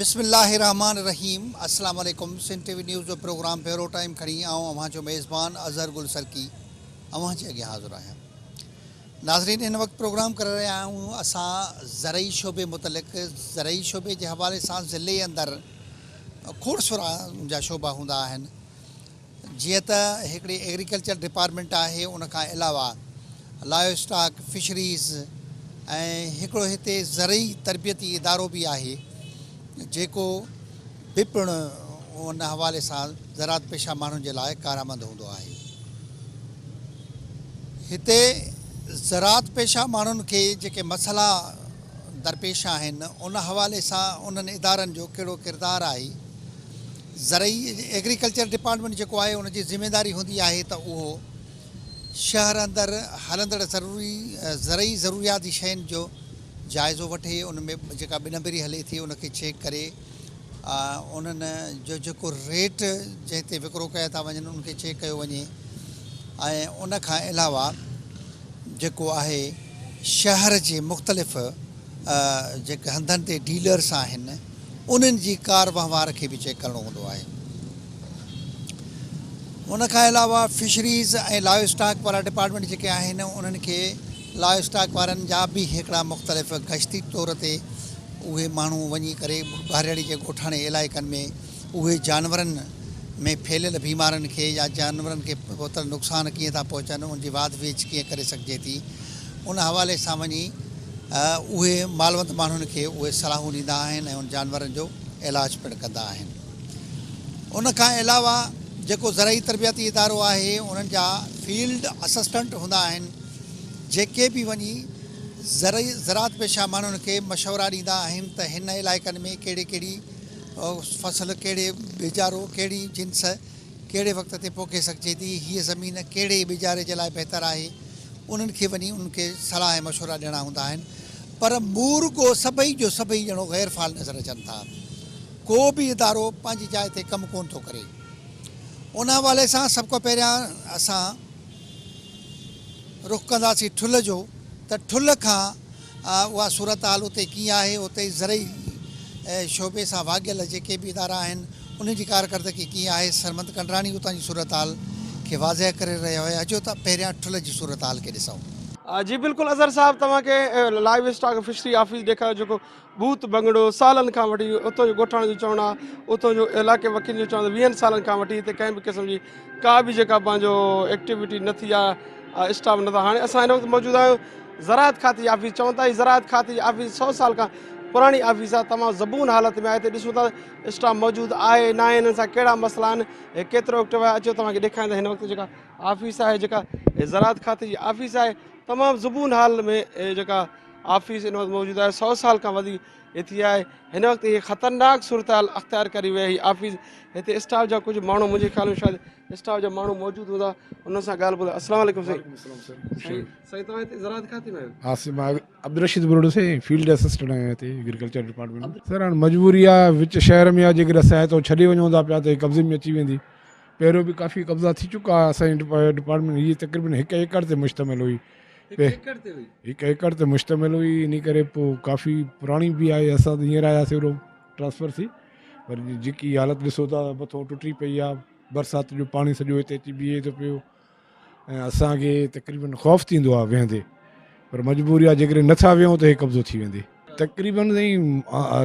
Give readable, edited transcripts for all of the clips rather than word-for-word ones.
बिस्मिल्लाहिर्रहमानिर्रहीम अस्सलाम वालेकुम। सिंध टीवी न्यूज़ जो प्रोग्राम पहिरों टाइम खणी अवां जो मेज़बान अज़हर गुल सरकी अवां जे अॻियां हाज़िर आहियां। नाज़रीन, हिन वक़्तु प्रोग्राम करे रहिया आहियूं असां ज़रई शोबे मुतलिक़। ज़रई शोबे जे हवाले सां ज़िले अंदरि खोड़ सुरा जा शोबा हूंदा आहिनि, जीअं त हिकिड़ी एग्रीकल्चर डिपार्टमेंट आहे, उन खां अलावा लाइव स्टॉक, फिशरीज़ ऐं हिकिड़ो हिते ज़रई तरबियती इदारो बि आहे जेको बि पिणु उन हवाले सां ज़रात पेशा माण्हुनि जे लाइ कारआमद हूंदो आहे। हिते ज़रात पेशा माण्हुनि खे जेके मसइला दरपेश आहिनि उन हवाले सां उन्हनि इदारनि जो कहिड़ो किरदारु आहे। ज़रई एग्रीकल्चर डिपार्टमेंट जेको आहे उनजी ज़िमेदारी हूंदी आहे त उहो शहर अंदरि हलंदड़ ज़रई ज़रूरियाती शयुनि जो जाइज़ो वठे, उन में जेका ॿ नंबरी हले थी उनखे चेक करे, उन्हनि जो जेको रेट जंहिं ते विकिरो कया था वञनि उनखे चेक कयो वञे। ऐं उन खां अलावा जेको आहे शहर जे मुख़्तलिफ़ जेके हंधनि ते डीलर्स आहिनि उन्हनि जी कार वहिंवार खे बि चेक करिणो हूंदो आहे। उन खां अलावा फिशरीज़ ऐं लाइव स्टॉक वारा डिपार्टमेंट जेके आहिनि उन्हनि खे लाइव स्टॉक वारनि जा बि हिकिड़ा मुख़्तलिफ़ गश्ती तौर ते उहे माण्हू वञी करे ॿाहिरि जे ॻोठाणे इलाइक़नि में उहे जानवरनि में फैलियल बीमारियुनि खे या जानवरनि खे पहुतल नुक़सान कीअं था पहुचनि, उनजी वाध वेच कीअं करे सघिजे थी, उन हवाले सां वञी उहे मालवंत माण्हुनि खे उहे सलाहूं ॾींदा आहिनि ऐं उन जानवरनि जो इलाजु पिणु कंदा आहिनि। उन खां अलावा जेको ज़रई तरबियती इदारो आहे उन्हनि जा फील्ड असिस्टेंट हूंदा आहिनि जेके बि वञी ज़रात पेशा माण्हुनि खे मशवरा ॾींदा आहिनि त हिन इलाइक़नि में कहिड़ी फ़सुलु, कहिड़े ॿिजारो, कहिड़ी जिन्स कहिड़े वक़्त ते पोखे सघिजे थी, हीअ ज़मीन कहिड़े ॿिजारे जे लाइ बहितरु आहे, उन्हनि खे वञी उन्हनि खे सलाह ऐं मशवरा ॾियणा हूंदा आहिनि। पर मूर्गो सभई जो सभई ॼणो ग़ैर फ़ाल नज़र अचनि था। को बि इदारो पंहिंजी जाइ ते कमु कोन थो करे। उन हवाले सां सभ खां पहिरियां असां रुख़ कंदासीं ठुल जो, त ठुल खां उहा सूरत हाल उते कीअं आहे, उते ज़रई शोबे सां वाॻियल जेके बि इदारा आहिनि उन जी कारकर्दगी कीअं आहे। सरमंद कंडराणी उतां जी सूरत हाल खे वाज़ह करे रहिया हुया। अचो त पहिरियां ठुल जी सूरत हाल खे ॾिसूं। जी बिल्कुलु अज़हर साहब, तव्हांखे लाइव स्टॉक फिशरी ऑफिस ॾेखारियो जेको बूथ बंगड़ो सालनि खां वठी उतां जो ॻोठाणे जो चवणु आहे, उतां जो इलाइक़े वकील जो चवणु 20 सालनि खां वठी हिते कंहिं बि क़िस्म जी का बि जेका पंहिंजो एक्टिविटी न थी आहे, स्टाफ न था। हाणे असां हिन वक़्तु मौजूदु आहियूं ज़रात खाती ऑफिस। चवनि था हीअ ज़रात खाती ऑफिस 100 साल खां पुराणी ऑफिस आहे, तमामु ज़बून हालत में आहे। हिते ॾिसूं था स्टाफ मौजूदु आहे न आहे, हिननि सां कहिड़ा मसइला आहिनि, केतिरो एक्टिव आहे। अचो तव्हांखे ॾेखारींदा हिन वक़्तु जेका ऑफिस आहे, जेका ज़रात खाते जी ऑफिस आहे, तमामु ज़बून हाल में जेका ऑफिस हिन वक़्तु मौजूदु आहे। 100 साल खां वधीक थी आहे। हिन वक़्तु इहे ख़तरनाक सूरत हाल अख़्तियार करी वई हीअ ऑफिस। हिते स्टाफ जा कुझु माण्हू, मुंहिंजे ख़्याल में शायदि स्टाफ जा माण्हू मौजूदु हूंदा, उन सां ॻाल्हि ॿुधायो। अस्सलाम वालेकुम साईं। साईं तव्हां हिते ज़रात खाते में आहियो? हाँ सर, मैं अब्दुल रशीद बरोड से फील्ड असिस्टेंट आहियां हिते एग्रीकल्चर डिपार्टमेंट में। सर हाणे मजबूरी आहे, विच शहर में आहे, जेकर असां हितां छॾे वञूं था पिया त कब्ज़े में अची वेंदी। पहिरियों बि काफ़ी कब्ज़ा थी चुका आहे असांजी डिपार्टमेंट। हीअ तक़रीबन 1 एकड़ ते मुश्तमिल हुई। 1 एकड़ ते मुश्तमिल हुई, इन करे पोइ काफ़ी पुराणी बि आहे। असां हींअर आयासीं एॾो ट्रांसफ़र थी, पर जेकी हालत ॾिसो था मथां टुटी पई आहे, बरसाति जो पाणी सॼो हिते अची बीहे थो पियो ऐं असांखे तक़रीबन ख़ौफ़ थींदो आहे वेहंदे। पर मजबूरी आहे, जेकॾहिं नथा वेहूं त हे कब्ज़ो थी वेंदे। तक़रीबन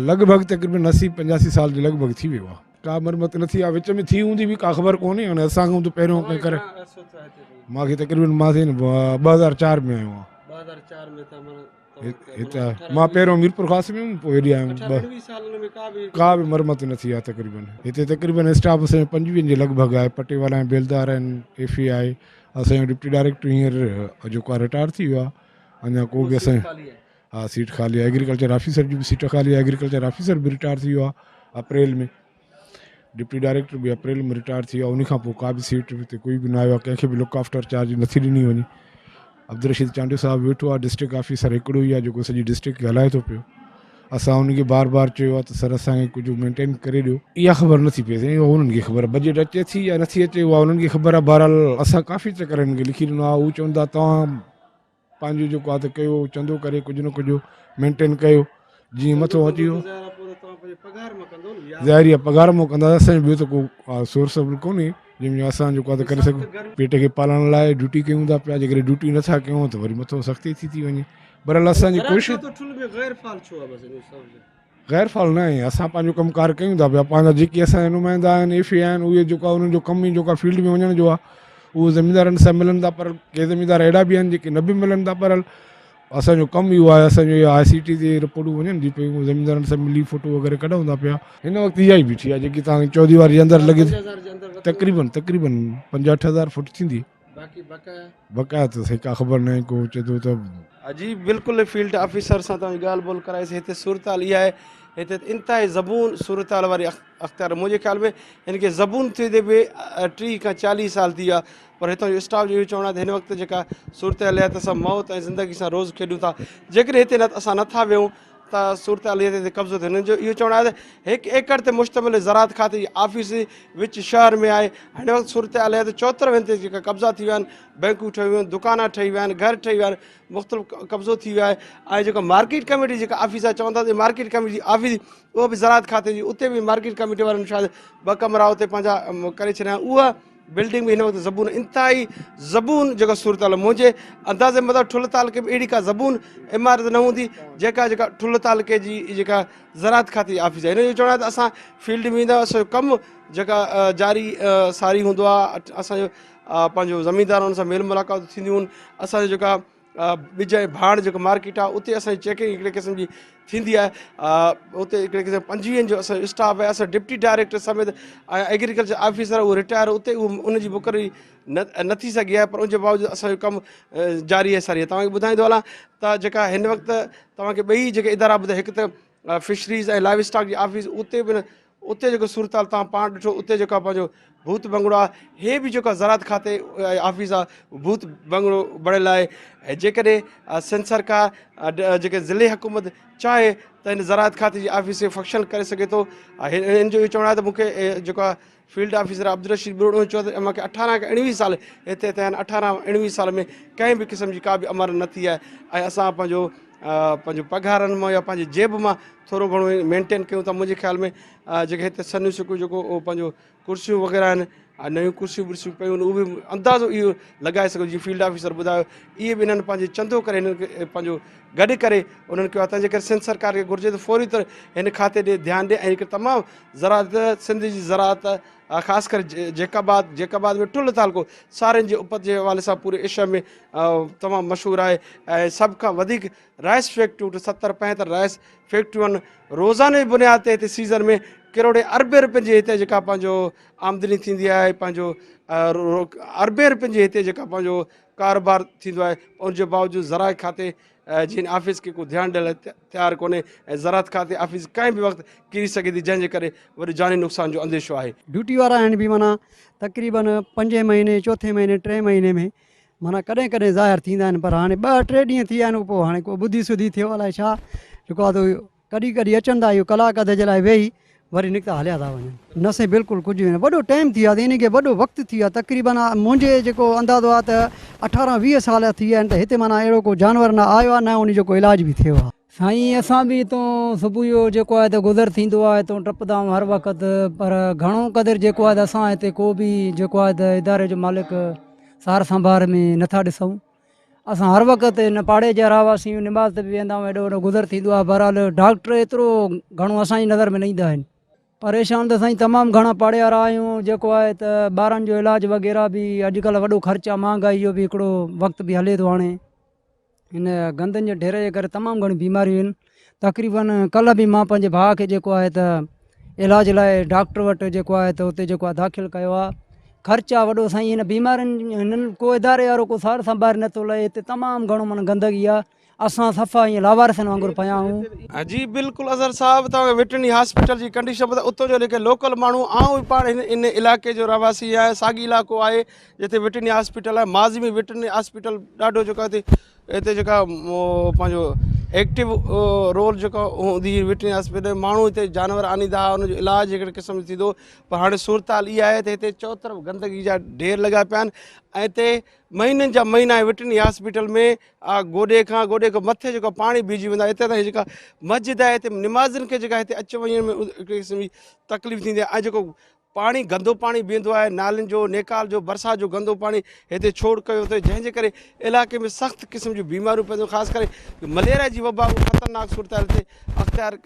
लॻभॻि तक़रीबन 80-85 साल जो लॻभॻि थी वियो आहे। का मरमत न थी आहे, विच में थी हूंदी बि का ख़बर कोन्हे। हाणे असांखां त पहिरियों कंहिं करे मूंखे तक़रीबन मां 2004 में आयो आहियां। 2004 में हिते मां पहिरियों मीरपुर ख़ास में हुयुमि, पोइ हेॾे आयुमि। का बि मरमत न थी आहे तक़रीबन। हिते तक़रीबन स्टाफ असांजो 25 जे लॻभॻि आहे। पटेवाला ऐं बेलदार आहिनि, एफए आहे। असांजो डिप्टी डायरेक्टर हींअर जेको आहे रिटायर थी वियो आहे। अञा को बि असांजो हा सीट ख़ाली आहे। एग्रीकल्चर ऑफिसर जी बि सीट ख़ाली आहे। एग्रीकल्चर ऑफिसर बि रिटायर थी वियो आहे अप्रैल में। डिप्टी डायरेक्टर बि अप्रैल में रिटायर थी वियो आहे। उनखां पोइ का बि सीट ते कोई बि न आयो आहे, कंहिंखे बि लुक आफ्टर चार्ज नथी ॾिनी वञे। अब्दुल रशीद चांडियो साहिबु वेठो आहे, डिस्ट्रिक्ट ऑफिसर हिकिड़ो ई आहे जेको सॼी डिस्ट्रिक्ट खे हलाए थो पियो। असां उनखे बार बार चयो आहे त सर असांखे कुझु मेंटेन करे ॾियो, इहा ख़बर नथी पए साईं। उन्हनि खे ख़बर आहे बजट अचे थी या नथी अचे, उहा उन्हनि खे ख़बर आहे। बहरहाल असां काफ़ी चकर हिननि खे लिखी ॾिनो आहे। उहे चवंदा तव्हां पंहिंजो जेको आहे त कयो, चंदो करे कुझु न कुझु मेंटेन कयो, जीअं मथो अची वियो। पगार मां कंदो न ज़ाहिर आहे पघार मों कंदा असांजो ॿियो त को सोर्स कोन्हे जंहिंमें असां जेको आहे त करे सघूं पेट खे पालण लाइ ड्यूटी कयूं था पिया जेकॾहिं ड्यूटी नथा कयूं त वरी मथो सख़्ती थी वञे बहरहाल असांजी कोशिशि गैर फाल न आहे असां पंहिंजो कमुकार कयूं था पिया पंहिंजा जेके असांजा नुमाइंदा आहिनि एफ आहिनि उहे जेको आहे उन्हनि जो कमु ई जेको आहे फील्ड में वञण जो आहे उहो ज़मीनदारनि सां मिलनि था पर के ज़मीनदार अहिड़ा बि आहिनि जेके न बि मिलनि था पर असांजो कमु इहो आहे असांजो इहो ICT ते रिपोर्टूं वञनि थी पियूं ज़मीनदारनि सां मिली फोटो वग़ैरह कढूं था पिया हिन वक़्तु इहा ई बीठी आहे जेकी तव्हांखे 14 जे अंदरि लॻे तक़रीबन 5-8 हज़ार फुट थींदी बक़ाया त सही का ख़बर न आहे को चए थो त जी बिल्कुलु फील्ड ऑफिसर सां तव्हां ॻाल्हि ॿोल कराईसीं हिते सूरत हाल इहा आहे हिते इंतिहाई ज़बून सूरत हाल वारी अख़्तियार मुंहिंजे ख़्याल में हिनखे ज़बून थी थिए बि 30 खां 40 साल थी विया पर हितां जो स्टाफ जो इहो चवणु आहे त हिन वक़्तु जेका सूरत हाल आहे त असां मौत ऐं ज़िंदगी सां रोज़ु खेॾूं था जेकॾहिं हिते असां नथा वेहूं त सूरत हाल ते कब्ज़ो थिए हिननि जो इहो चवणु आहे त 1 एकड़ ते मुश्तमिल ज़राअत खाते जी ऑफिस विच शहर में आहे हिन वक़्तु सूरत हाल आहे त 74 ते जेका कब्ज़ा थी विया आहिनि बैंकूं ठही वियूं आहिनि दुकान ठही विया आहिनि घर ठही विया आहिनि मुख़्तलिफ़ कब्ज़ो थी वियो आहे ऐं जेका मार्केट कमेटी जेका ऑफिस आहे चवंदा त मार्केट कमेटी ऑफिस उहा बि ज़राअत खाते जी उते बि मार्केट कमेटी वारनि शायदि 2 कमरा उते पंहिंजा करे छॾिया उहा बिल्डिंग बि हिन वक़्तु ज़बून इंतिहाई ज़बून जेका सूरत हाल मुंहिंजे अंदाज़े मतिलबु ठुल तालुके में अहिड़ी का ज़बून इमारत न हूंदी जेका ठुल तालुके जी जेका ज़राअत खाती ऑफिस आहे हिन जो चवणु आहे त असां फील्ड में ईंदा असांजो कमु जेका जारी सारी हूंदो आहे असांजो पंहिंजो ज़मीनदारनि सां मेल मुलाक़ात थींदियूं आहिनि असांजो जेका ॿिज ऐं भाण जेको मार्केट आहे उते असांजी चेकिंग हिकिड़े क़िस्म जी थींदी आहे उते हिकिड़े क़िस्म 25 जो असांजो स्टाफ आहे असां डिप्टी डायरेक्टर समेत ऐं एग्रीकल्चर ऑफिसर उहो रिटायर उते उनजी मुक़ररी न थी सघी आहे पर उनजे बावजूदि असांजो कमु जारी आहे सारी आहे तव्हांखे ॿुधाईंदो हलां त जेका हिन वक़्तु तव्हांखे ॿई जेके इदारा ॿुधाए हिकु त फिशरीज़ ऐं लाइव स्टॉक जी ऑफिस उते बि उते जेको सूरत हाल तव्हां पाण ॾिठो उते जेको आहे पंहिंजो भूत बंगड़ो आहे हे बि जेको ज़राअत खाते ऑफिस आहे भूत बंगड़ो बणियलु आहे ऐं जेकॾहिं सिंध सरकार जेके ज़िले हुकूमत चाहे त हिन ज़राअत खाते जी ऑफिस खे फंक्शन करे सघे थो हिन जो इहो चवणु आहे त मूंखे जेको आहे फील्ड ऑफिसर अब्दुल रशीद बुरोड़ो चयो त मूंखे 18 खां 19 साल हिते थिया आहिनि 18-19 साल में कंहिं बि क़िस्म जी का बि अमर न थी आहे ऐं असां पंहिंजो पघारनि मां या पंहिंजे जेब मां थोरो घणो मेंटेन कयूं था मुंहिंजे ख़्याल में जेके हिते सन्यू सिकू जेको पंहिंजो कुर्सियूं वग़ैरह आहिनि नयूं कुर्सियूं वुर्सियूं पियूं आहिनि उहे बि अंदाज़ो इहो लॻाए सघो जीअं फील्ड ऑफिसर ॿुधायो इहे बि हिननि पंहिंजे चंदो करे हिननि खे पंहिंजो गॾु करे उन्हनि कयो आहे तंहिंजे करे सिंध सरकार खे घुरिजे त फौरी तौर हिन खाते ॾे ध्यानु ॾिए ऐं हिकु तमामु ज़राअत सिंध जी ज़राअत ख़ासि करे जेकाबाद में ठुल तालुको सारियुनि जे उपज जे हवाले सां पूरे एशिया में तमामु मशहूरु आहे ऐं सभ खां वधीक राइस फैक्ट्रियूं 70-75 राइस फैक्ट्रियूं आहिनि रोज़ाने बुनियाद ते हिते सीज़न में करोड़े अरबे रुपयनि जी हिते जेका पंहिंजो आमदनी थींदी आहे पंहिंजो अरबे रुपयनि जी हिते जेका पंहिंजो कारोबार थींदो आहे उनजे बावजूदि ज़राअत खाते जिन ऑफिस खे को ध्यानु ॾियण लाइ तयारु कोन्हे ऐं ज़राअत खाते ऑफिस कंहिं बि वक़्तु किरी सघे थी जंहिंजे करे वरी जानी नुक़सान जो अंदेशो आहे ड्यूटी वारा आहिनि बि माना तक़रीबन 5 महीने 4 महीने 3 महीने में माना कॾहिं कॾहिं ज़ाहिर थींदा आहिनि पर हाणे 2-3 ॾींहं थी विया आहिनि पोइ हाणे को ॿुधी सुधी थियो अलाए छा जेको आहे त कॾहिं कॾहिं अचनि था इहो कलाक अध जे लाइ वेही वरी निकिता हलिया था वञनि न से बिल्कुलु कुझु बि न वॾो टाइम थी वियो आहे त इन खे वॾो वक़्तु थी वियो आहे तक़रीबन मुंहिंजे जेको अंदाज़ो आहे त 18-20 साल थी विया आहिनि त हिते माना अहिड़ो को जानवर न आयो आहे न उन जो को इलाज बि थियो आहे साईं असां बि हितां सुबुह जो जेको आहे त गुज़र थींदो आहे हितां टपंदा आहियूं हर वक़्तु पर घणो क़दुरु जेको आहे त असां हिते को बि जेको आहे त इदारे जो मालिक सार संभार में नथा ॾिसूं असां हर वक़्तु हिन पाड़े जा रहवासी निमाज़ ते बि वेंदा आहियूं एॾो वॾो गुज़र थींदो आहे बहरहाल डॉक्टर एतिरो घणो असांजी नज़र में न ईंदा आहिनि परेशान त साईं तमामु घणा पाड़े वारा आहियूं जेको आहे त ॿारनि जो इलाजु वग़ैरह बि अॼुकल्ह वॾो ख़र्चु आहे महांगाई जो बि हिकिड़ो वक़्तु बि हले थो हाणे हिन गंदनि जे ढेर जे करे तमामु घणी बीमारियूं आहिनि तक़रीबन कल्ह बि मां पंहिंजे भाउ खे जेको आहे त इलाज लाइ डॉक्टर वटि जेको आहे त उते जेको आहे दाख़िल कयो आहे ख़र्चु आहे वॾो साईं हिन बीमारियुनि हिननि को इदारे वारो को सार संभार नथो लहे हिते तमामु घणो माना गंदगी आहे असां सफ़ा ईअं लावारसनि वांगुरु पिया आहियूं जी बिल्कुलु अज़हर साहिबु तव्हांखे वेटरनरी हॉस्पिटल जी कंडीशन ॿुधायो उतां जो जेके लोकल माण्हू ऐं पाण इन इलाइक़े जो रहवासी आहे साॻी इलाइक़ो आहे जिते वेटरनरी हॉस्पिटल आहे माज़ी में वेटरनरी हॉस्पिटल ॾाढो जेको हिते जेका पंहिंजो एक्टिव रोल जेको हूंदी वेटनरी हॉस्पिटल माण्हू हिते जानवर आनींदा हुआ उनजो इलाजु हिकिड़े क़िस्म थींदो पर हाणे सूरत हाल इहा आहे त हिते चौतरफ़ गंदगी जा ढेर लॻा पिया आहिनि ऐं हिते महीननि जा महीना वेटनरी हॉस्पिटल में गोॾे खां मथे जेको पाणी बीहजी वेंदो आहे हिते त जेका मस्जिद आहे हिते निमाज़िन खे जेका हिते अच वञण में हिकिड़े क़िस्म जी तकलीफ़ थींदी आहे ऐं जेको पाणी गंदो पाणी बीहंदो आहे नालियुनि जो नेकाल जो बरसाति जो गंदो पाणी हिते छोड़ कयो अथई जंहिंजे करे इलाइक़े में सख़्तु क़िस्म जूं बीमारियूं पवंदियूं ख़ासि करे मलेरिया जी वबा ख़तरनाक सूरत हाल हिते अख़्तियार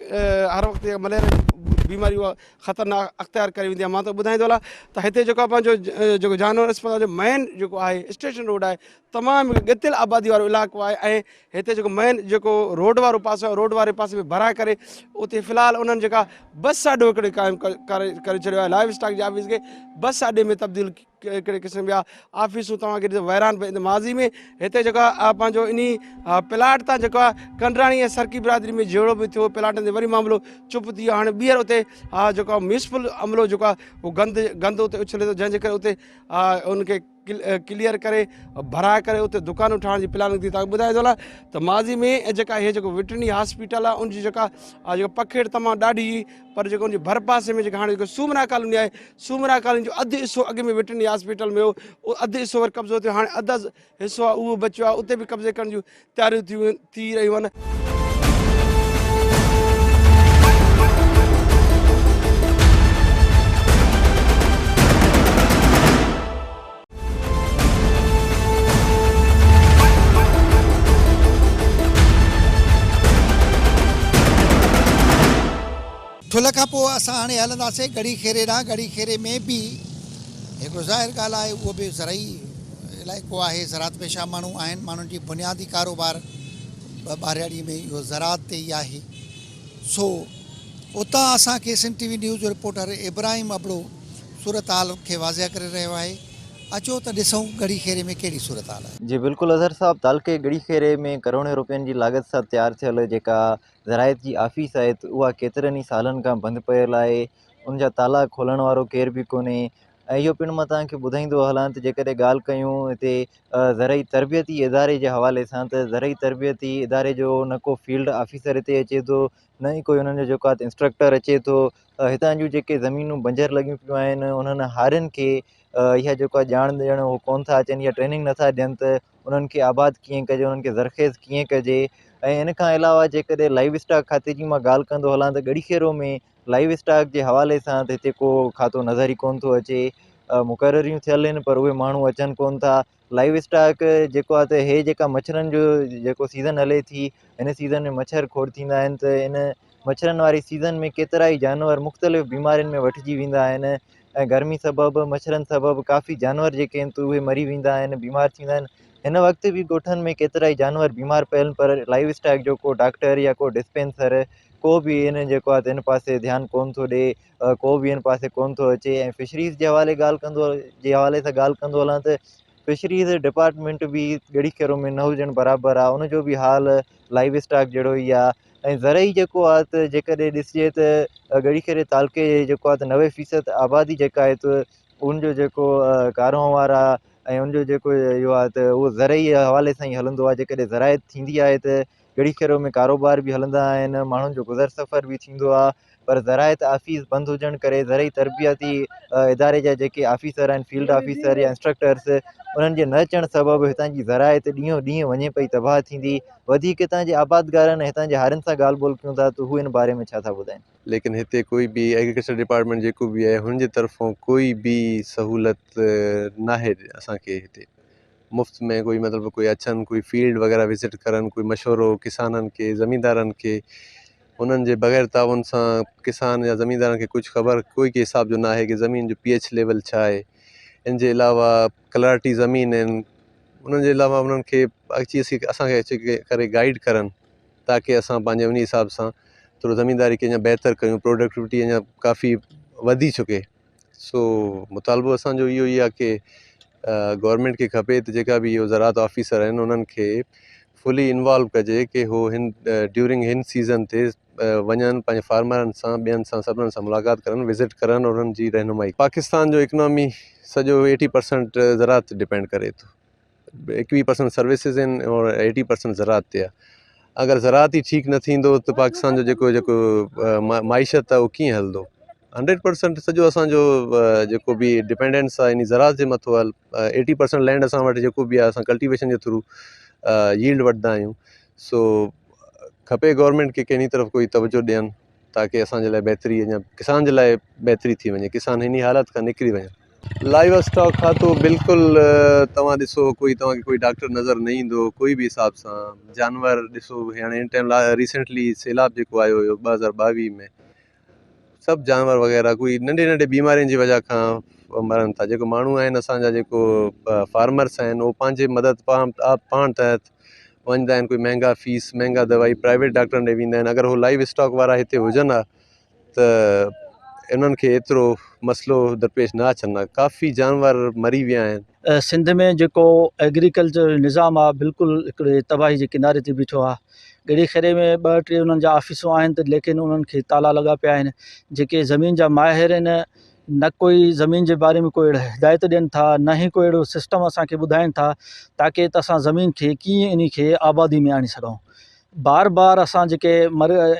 हर वक़्तु मलेरिया जी बीमारी उहा ख़तरनाक अख़्तियार करे वेंदी आहे मां त ॿुधाईंदो हलां त हिते जेको आहे पंहिंजो जेको जानवर अस्पताल जो मेन जेको आहे स्टेशन रोड आहे तमामु ॻतियल आबादी वारो इलाइक़ो आहे ऐं हिते जेको मेन जेको रोड वारो पासो आहे रोड वारे पासे में भराए करे उते फ़िलहालु उन्हनि जेका बस अॾो हिकिड़े क़ाइमु करे छॾियो आहे लाइव स्टॉक जे ऑफिस खे बस अॾे में तब्दील हिकिड़े क़िस्म जा ऑफिसूं तव्हांखे ॾिसो वैरान पई माज़ी में हिते जेको आहे पंहिंजो इन प्लाट तां जेको आहे कंडराणी ऐं सरकी बिरादरी में जहिड़ो बि थियो प्लाटनि ते वरी मामिलो चुप थी वियो हाणे ॿीहर उते जेको आहे म्यूनिसिपल अमलो जेको आहे उहो गंद उते उछले थो जंहिंजे करे उते उनखे क्लियर करे भराए करे उते दुकानूं ठाहिण जी प्लानिंग थी तव्हांखे ॿुधाए थो हलां त माज़ी में जेका इहे जेको वेटरनरी हॉस्पिटल आहे उनजी जेका पखेड़ तमामु ॾाढी पर जेको उनजे भर पासे में जेका हाणे जेको सूमरा कॉलोनी आहे सूमरा कॉलोनी जो अधु हिसो अॻु में वेटरनरी हॉस्पिटल में हो उहो अधु हिसो वरी कब्ज़ो थियो हाणे अधु हिसो आहे उहो बचियो आहे उते बि कब्ज़े करण जूं तयारियूं थी रहियूं आहिनि ठुल खां पोइ असां हाणे हलंदासीं गड़ी खेरे ॾांहुं गड़ी खेरे में बि हिकिड़ो ज़ाहिर ॻाल्हि आहे उहो बि ज़रई इलाइक़ो आहे ज़रात पेशा माण्हू आहिनि माण्हुनि जी बुनियादी कारोबार ॿारहड़ी में इहो ज़रात ते ई आहे सो उतां असांखे सिंध टीवी न्यूज़ जो रिपोर्टर इब्राहिम अबड़ो सूरत हाल खे वाज़िया करे रहियो आहे अचो त ॾिसूं गड़ी खेरे में कहिड़ी सूरत हाल आहे जी बिल्कुलु अज़हर साहब तालके गड़ी खेरे में करोड़े रुपयनि जी लागत सां तयारु थियल जेका ज़रायत जी ऑफिस आहे उहा केतिरनि ई सालनि खां बंदि पियल आहे उनजा ताला खोलण वारो केर बि कोन्हे ऐं इहो पिणु मां तव्हांखे ॿुधाईंदो हलां त जेकॾहिं ॻाल्हि कयूं हिते ज़रई तरबियती इदारे जे हवाले सां त ज़रई तरबियती इदारे जो न को फील्ड ऑफिसर हिते अचे थो न ई कोई उन्हनि जो जेको आहे इंस्ट्रक्टर अचे थो हितां जूं जेके ज़मीनूं बंजर लॻियूं पियूं आहिनि उन्हनि हारियुनि खे इहा जेको आहे ॼाण ॾियणु उहो कोन था अचनि या ट्रेनिंग नथा ॾियनि त उन्हनि खे आबाद कीअं कजे उन्हनि खे ज़रख़ेज़ कीअं कजे ऐं इन खां अलावा जेकॾहिं लाइव स्टॉक खाते जी मां ॻाल्हि कंदो हलां त गड़ी खेरो में लाइव स्टॉक जे हवाले सां त हिते को खातो नज़र ई कोन थो अचे मुक़ररियूं थियल आहिनि पर उहे माण्हू अचनि कोन था लाइव स्टॉक जेको आहे त हे जेका मच्छरनि जो जेको सीज़न हले थी हिन सीज़न में मच्छर खोड़ थींदा आहिनि त इन मच्छरनि वारी सीज़न में केतिरा ई जानवर मुख़्तलिफ़ बीमारियुनि में वठिजी वेंदा आहिनि ऐं गर्मी सबबु मच्छरनि सबबु काफ़ी जानवर जेके आहिनि त उहे मरी वेंदा आहिनि बीमार थींदा आहिनि हिन वक़्तु बि ॻोठनि में केतिरा ई जानवर बीमार पियल पर लाइव स्टॉक जो को डॉक्टर या को डिस्पेंसर को बि इन जेको आहे त हिन पासे ध्यानु कोन थो ॾिए को बि हिन पासे कोन थो अचे ऐं फिशरीज़ जे हवाले सां ॻाल्हि कंदो हलां त फिशरीज़ डिपार्टमेंट बि गड़ी खेरो में न हुजणु बराबरि आहे उनजो बि हाल लाइव स्टॉक जहिड़ो ई आहे ऐं ज़रई जेको आहे त जेकॾहिं ॾिसिजे त गड़ी खेरे तालके जेको आहे त 90% आबादी जेका आहे त उनजो जेको कारोबार आहे ऐं उनजो जेको इहो आहे त उहो ज़रई हवाले सां ई हलंदो आहे जेकॾहिं ज़रायत थींदी आहे त गड़ी खेरो में कारोबार बि हलंदा आहिनि माण्हुनि जो गुज़र सफ़र बि थींदो आहे पर ज़रायत ऑफिस बंदि हुजणु करे ज़रई तरबियती इदारे जा जेके ऑफिसर आहिनि फील्ड ऑफिसर या इंस्ट्रक्टर्स उन्हनि जे न अचणु सबबु हितां जी ज़रायत ॾींहों ॾींहुं वञे पई तबाह थींदी वधीक हितां जे आबादगारनि ऐं हितां जे हारियुनि सां ॻाल्हि ॿोल कयूं था त हू हिन बारे में छा था ॿुधाइनि लेकिन हिते कोई बि एग्रीकल्चर डिपार्टमेंट जेको बि आहे हुनजे तरफ़ां कोई बि सहूलियत न आहे असांखे हिते मुफ़्त में कोई मतिलबु कोई अचनि कोई फील्ड वग़ैरह विज़िट करनि कोई मशवरो किसाननि खे ज़मींदारनि खे उन्हनि जे बग़ैर ताउन सां किसान या ज़मींदारनि खे कुझु ख़बर कोई के हिसाब जो न आहे कि ज़मीन जो pH लेवल छा आहे इन जे अलावा कलाटी ज़मीन आहिनि उन्हनि जे अलावा उन्हनि खे असांखे अची करे गाइड करनि ताकी असां पंहिंजे उन हिसाब सां थोरो ज़मीनदारी खे अञा बहितर कयूं प्रोडक्टिविटी अञा काफ़ी वधी चुके सो मुतालबो असांजो इहो ई आहे कि गवर्नमेंट खे खपे त जेका बि इहो ज़रात ऑफिसर आहिनि उन्हनि खे फुली इन्वॉल्व कजे कि हू ड्यूरिंग हिन सीज़न ते वञनि पंहिंजे फार्मरनि सां ॿियनि सां सभिनीनि सां मुलाक़ात करनि विज़िट करनि उन्हनि जी रहनुमाई पाकिस्तान जो इकनॉमी सॼो 80% ज़रात डिपेंड करे थो 21% सर्विसिस आहिनि और 80% ज़रात ते आहे अगर ज़रात ही ठीक न थींदो त पाकिस्तान जो जेको जेको माइशत आहे उहो कीअं हलंदो। 100% सॼो असांजो जेको बि डिपेंडेंस आहे इन ज़रात जे मथां आहे। 80% लैंड असां वटि जेको बि आहे असां कल्टीवेशन जे थ्रू यील्ड वठंदा आहियूं। सो खपे गवर्नमेंट खे कंहिं तरफ़ कोई तवजो ॾियनि ताकी असांजे लाइ बहितरी अञा किसान जे लाइ बहितरी थी वञे, किसान हिन हालत खां निकिरी वञे। लाइव स्टॉक खातो बिल्कुलु तव्हां ॾिसो कोई तव्हांखे कोई डॉक्टर नज़र न ईंदो कोई बि हिसाब सां। जानवर ॾिसो हाणे हिन टाइम रिसेंटली सैलाब जेको आयो हुयो 2022 में, सभु जानवर वग़ैरह कोई नंढे नंढे बीमारियुनि जी वजह खां मरनि था। जेको माण्हू आहिनि असांजा जेको फार्मर्स आहिनि उहे पंहिंजे मदद पाण तहत वञंदा आहिनि, कोई महांगा फीस महांगा दवाई प्राइवेट डॉक्टरनि ॾे वेंदा आहिनि। अगरि उहो लाइव स्टॉक वारा हिते हुजनि हा त इन्हनि खे एतिरो मसइलो दरपेश न अचनि हा। काफ़ी जानवर मरी विया आहिनि। सिंध में जेको एग्रीकल्चर निज़ाम आहे बिल्कुलु हिकिड़े तबाही जे किनारे ते बीठो आहे। ॻड़ी खेड़े में 2-3 उन्हनि जा ऑफिसूं आहिनि त लेकिन उन्हनि खे ताला लॻा पिया आहिनि। जेके ज़मीन जा माहिर आहिनि न कोई ज़मीन जे बारे में कोई हिदायत ॾियनि था, न ई कोई अहिड़ो सिस्टम असांखे ॿुधाइनि था ताकी त असां ज़मीन खे कीअं इन खे आबादी में आणे सघूं। बार बार असां जेके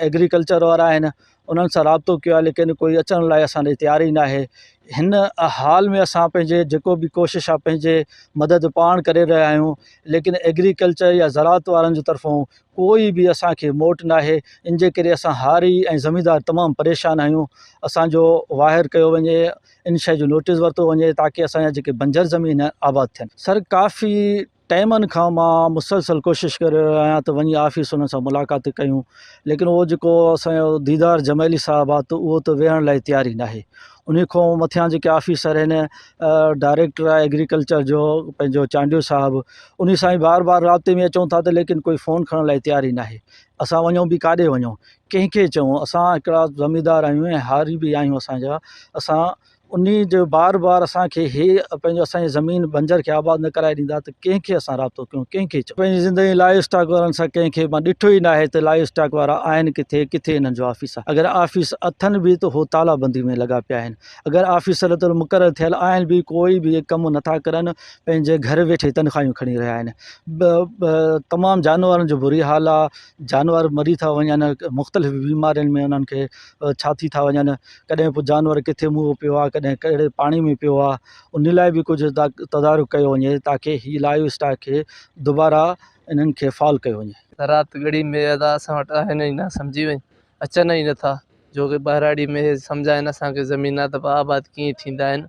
एग्रीकल्चर वारा आहिनि उन्हनि सां राब्तो कयो आहे लेकिन कोई अचण लाइ असां ॾे तयार ई न आहे। हिन हाल में असां पंहिंजे जेको बि कोशिशि आहे पंहिंजे मदद पाण करे रहिया आहियूं, लेकिन एग्रीकल्चर या ज़राअत वारनि जी तरफ़ों कोई बि असांखे मोट न आहे। इन जे करे असां हारी ऐं ज़मींदार तमामु परेशान आहियूं। असांजो वाहिर कयो वञे, इन शइ जो नोटिस वरितो वञे ताकी असांजा जेके बंजर ज़मीन आबाद थियनि। सर काफ़ी टाइमनि खां मां मुसलसल कोशिशि करे रहियो आहियां त वञी ऑफिस उन्हनि सां मुलाक़ात कयूं, लेकिन उहो जेको असांजो दीदार जमैली साहिबु आहे त उहो त वेहण लाइ तयार ई न आहे। उन खां मथियां जेके ऑफिसर आहिनि डायरेक्टर आहे एग्रीकल्चर जो पंहिंजो चांडियो साहिबु, उन सां ई बार बार राब्ते में अचूं था त लेकिन कोई फ़ोन खणण लाइ तयार ई न आहे। असां वञूं बि काॾे वञूं, कंहिंखे चऊं। असां हिकिड़ा ज़मींदार आहियूं ऐं हारी बि आहियूं असांजा। असां उन जो बार बार असांखे पंहिंजो असांजी ज़मीन बंजर खे आबाद न कराए ॾींदा त कंहिंखे असां राब्तो कयूं, कंहिंखे चऊं। पंहिंजी ज़िंदगी लाइव स्टॉक वारनि सां कंहिंखे मां ॾिठो ई न आहे त लाइव स्टॉक वारा आहिनि किथे, किथे हिननि जो ऑफिस आहे। अगरि ऑफिस अथनि बि त उहो तालाबंदी में लॻा पिया आहिनि। अगरि ऑफिसर त मुक़ररु थियल आहिनि बि कोई बि कमु नथा करनि, पंहिंजे घर वेठे तनख़्वाहियूं खणी रहिया आहिनि। तमामु जानवरनि जो बुरी हाल आहे। जानवर मरी था वञनि, मुख़्तलिफ़ बीमारियुनि में उन्हनि खे छा थी था वञनि। कॾहिं पोइ जानवर किथे मुंहुं पियो आहे, कॾहिं कहिड़े पाणी में पियो आहे। उन लाइ बि कुझु तदारुक कयो वञे ताकी हीअ लाइव स्टॉक खे दुबारा इन्हनि खे फॉल कयो वञे। ज़राअत ॻड़ी में असां वटि आहिनि ई न, सम्झी वञ अचनि ई नथा। जो की ॿाहिराड़ी में सम्झाइनि असांखे ज़मीनात आबाद कीअं थींदा आहिनि,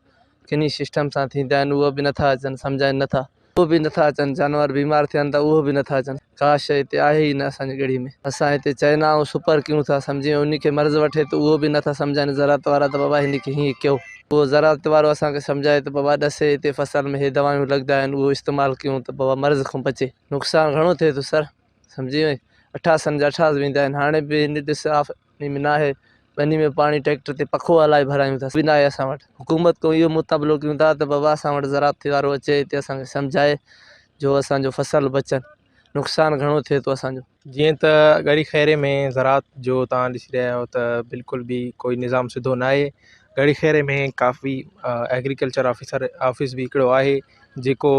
किनी सिस्टम सां थींदा आहिनि, उहो बि नथा अचनि, सम्झाइनि नथा, उहो बि नथा अचनि। जानवर बीमार थियनि त उहो बि नथा अचनि। का शइ हिते आहे ई न असांजी ॻड़ी में। असां हिते चवंदा आहियूं सुपर कयूं था, सम्झी उन खे मर्ज़ वठे त उहो बि नथा सम्झाइनि ज़राअत वारा त बाबा हिन खे हीअं कयो। उहो ज़राअत वारो असांखे सम्झाए त बाबा ॾसे हिते फसल में हे दवायूं लॻंदा आहिनि, उहो इस्तेमालु कयूं त बाबा मर्ज़ खां बचे। नुक़सानु घणो थिए थो सर, सम्झी वई। 88 जा 88 वेंदा आहिनि। हाणे बि हिन ॾिस में न आहे, बनी में पाणी ट्रैक्टर ते पखो हलाए भरायूं था, बि न आहे असां वटि। हुकूमत खां इहो मुताबिलो कयूं था त बाबा असां वटि ज़राअत वारो अचे हिते असांखे सम्झाए जो असांजो फसल बचनि। नुक़सानु घणो थिए थो असांजो। जीअं त ॻड़ी खैरे में ज़राअत जो तव्हां ॾिसी रहिया आहियो त बिल्कुलु बि कोई निज़ाम सिधो न आहे। ॻड़ी खैरे में काफ़ी एग्रीकल्चर ऑफिस बि हिकिड़ो आहे जेको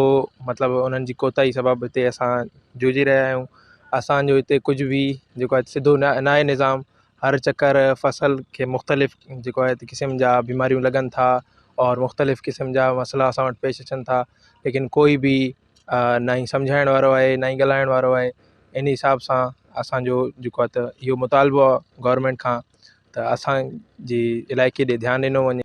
मतिलबु उन्हनि जी कोताही सबबु हिते असां जूझी रहिया आहियूं। असांजो हिते कुझु बि जेको आहे सिधो न आहे निज़ाम। हर चकर फसल खे मुख़्तलिफ़ जेको आहे क़िस्म जा बीमारियूं लॻनि था और मुख़्तलिफ़ क़िस्म जा मसइला असां वटि पेश अचनि था, लेकिन कोई बि न ई सम्झाइण वारो आहे, न ई ॻाल्हाइण वारो आहे। इन हिसाब सां असांजो जेको आहे त इहो मुतालबो आहे गवर्नमेंट खां त असांजी इलाइक़े ॾे ध्यानु ॾिनो वञे।